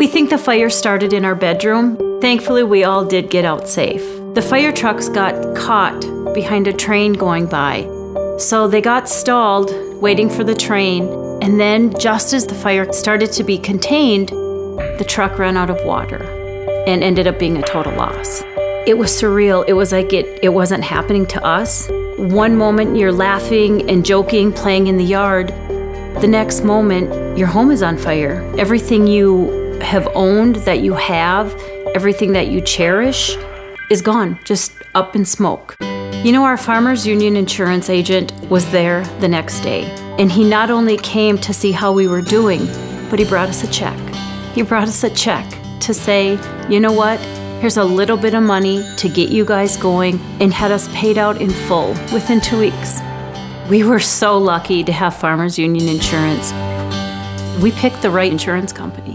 We think the fire started in our bedroom. Thankfully, we all did get out safe. The fire trucks got caught behind a train going by. So they got stalled, waiting for the train, and then just as the fire started to be contained, the truck ran out of water and ended up being a total loss. It was surreal. It was like it wasn't happening to us. One moment you're laughing and joking, playing in the yard. The next moment, your home is on fire. Everything you have owned, that you have, everything that you cherish is gone, just up in smoke. You know, our Farmers Union insurance agent was there the next day, and he not only came to see how we were doing, but he brought us a check. He brought us a check to say, you know what, here's a little bit of money to get you guys going, and had us paid out in full within 2 weeks. We were so lucky to have Farmers Union insurance. We picked the right insurance company.